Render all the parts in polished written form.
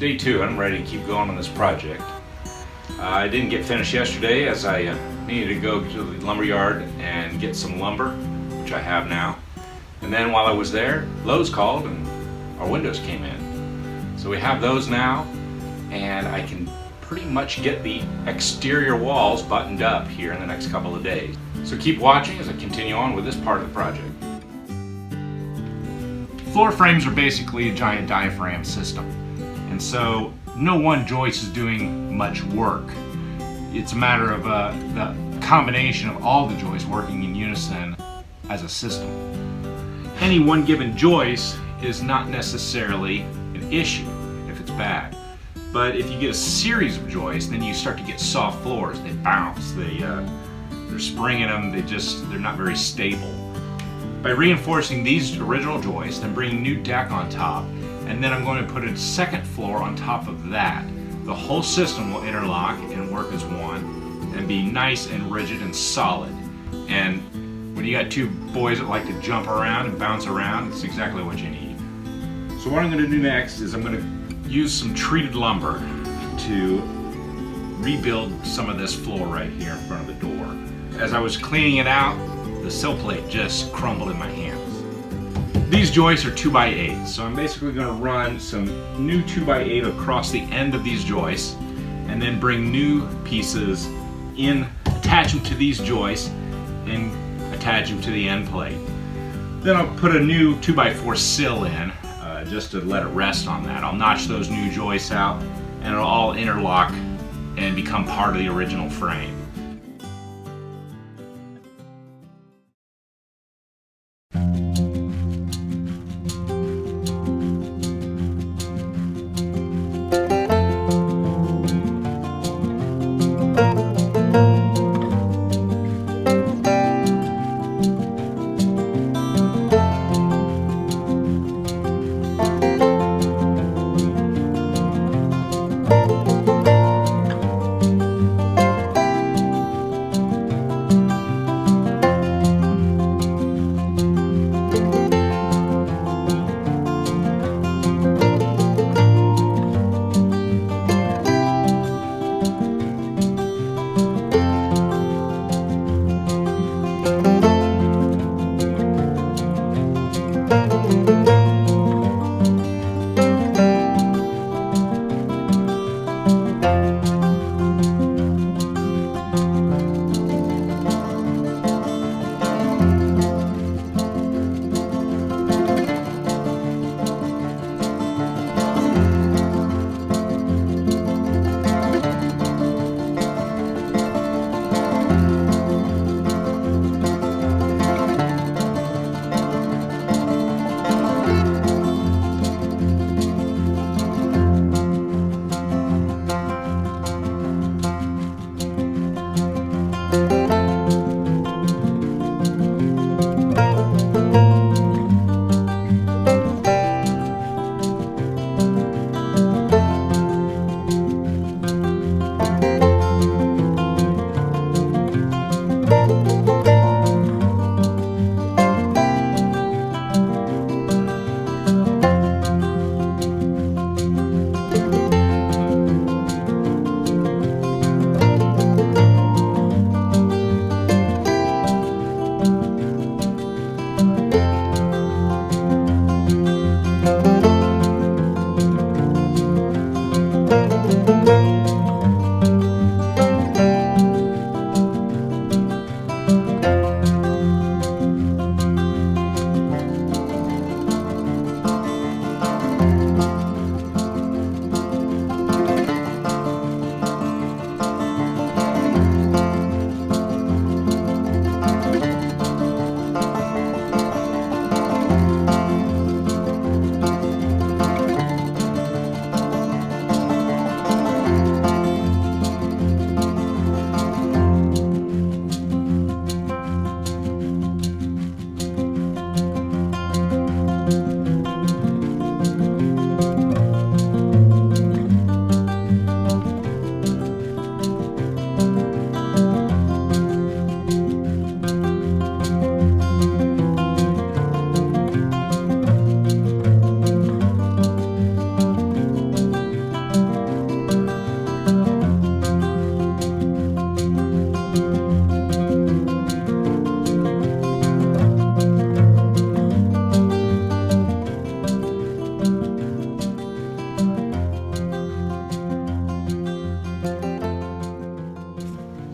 day 2 and I'm ready to keep going on this project. I didn't get finished yesterday as I needed to go to the lumber yard and get some lumber, which I have now. And then while I was there, Lowe's called and our windows came in. So we have those now, and I can pretty much get the exterior walls buttoned up here in the next couple of days. So keep watching as I continue on with this part of the project. Floor frames are basically a giant diaphragm system, and so no one joist is doing much work. It's a matter of the combination of all the joists working in unison as a system. Any one given joist is not necessarily an issue if it's bad, but if you get a series of joists, then you start to get soft floors. They bounce, they're springing them, they're not very stable. By reinforcing these original joists and bringing new deck on top, and then I'm going to put a second floor on top of that, the whole system will interlock and work as one and be nice and rigid and solid. And when you got two boys that like to jump around and bounce around, it's exactly what you need. So what I'm going to do next is I'm going to use some treated lumber to rebuild some of this floor right here in front of the door. As I was cleaning it out, the sill plate just crumbled in my hands. These joists are 2x8, so I'm basically going to run some new 2x8 across the end of these joists and then bring new pieces in, attach them to these joists and attach them to the end plate. Then I'll put a new 2x4 sill in just to let it rest on that. I'll notch those new joists out and it'll all interlock and become part of the original frame.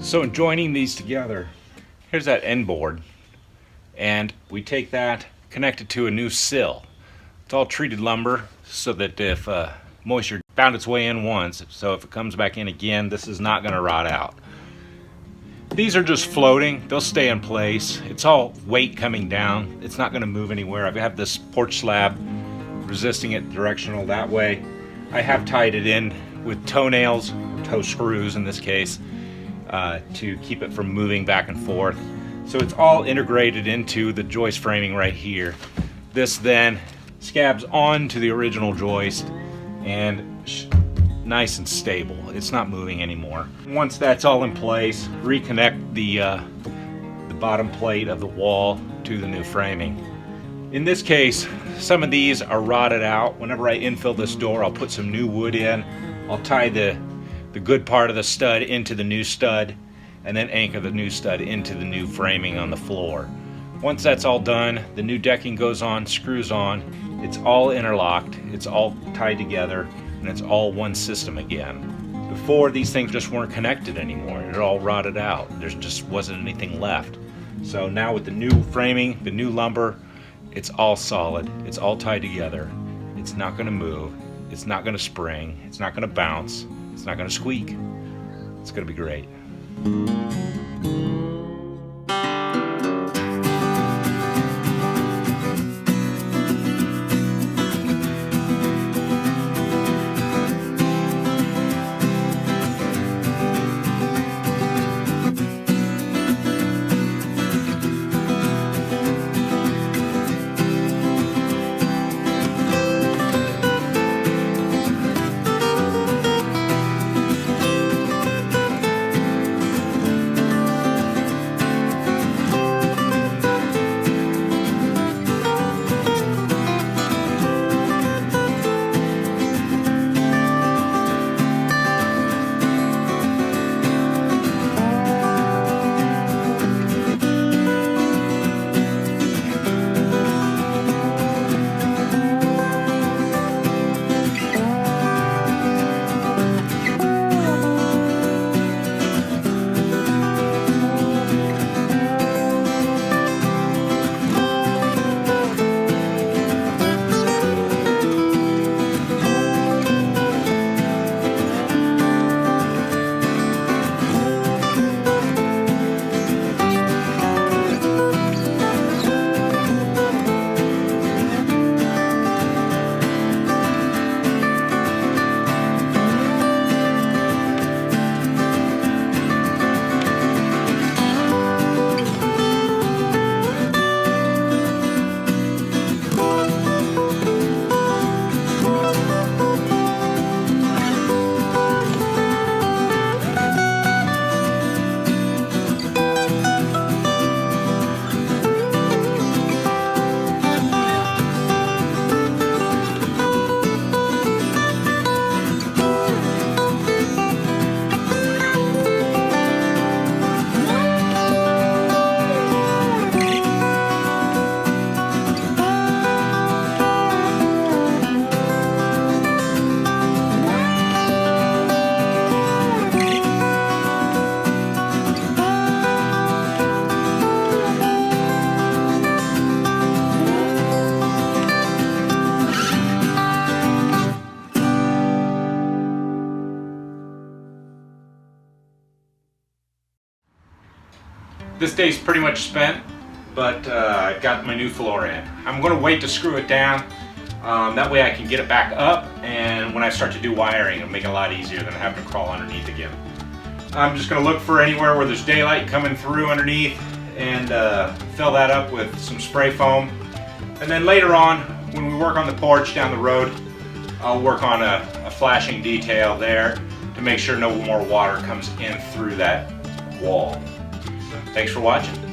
So in joining these together, here's that end board, and we take that, connect it to a new sill. It's all treated lumber so that if moisture found its way in once, so if it comes back in again, this is not going to rot out. These are just floating, they'll stay in place. It's all weight coming down, it's not going to move anywhere. I have this porch slab resisting it directional that way. I have tied it in with toenails, toe screws in this case, to keep it from moving back and forth. So it's all integrated into the joist framing right here. This then scabs onto the original joist and nice and stable. It's not moving anymore. Once that's all in place, reconnect the bottom plate of the wall to the new framing. In this case, some of these are rotted out. Whenever I infill this door, I'll put some new wood in. I'll tie the good part of the stud into the new stud and then anchor the new stud into the new framing on the floor. Once that's all done, the new decking goes on, screws on, it's all interlocked, it's all tied together, and it's all one system again. Before, these things just weren't connected anymore. It all rotted out. There just wasn't anything left. So now with the new framing, the new lumber, it's all solid, it's all tied together. It's not gonna move, it's not gonna spring, it's not gonna bounce, it's not gonna squeak. It's gonna be great. This day's pretty much spent, but I've got my new floor in. I'm going to wait to screw it down. That way I can get it back up, and when I start to do wiring, it'll make it a lot easier than having to crawl underneath again. I'm just going to look for anywhere where there's daylight coming through underneath and fill that up with some spray foam. And then later on, when we work on the porch down the road, I'll work on a flashing detail there to make sure no more water comes in through that wall. Thanks for watching.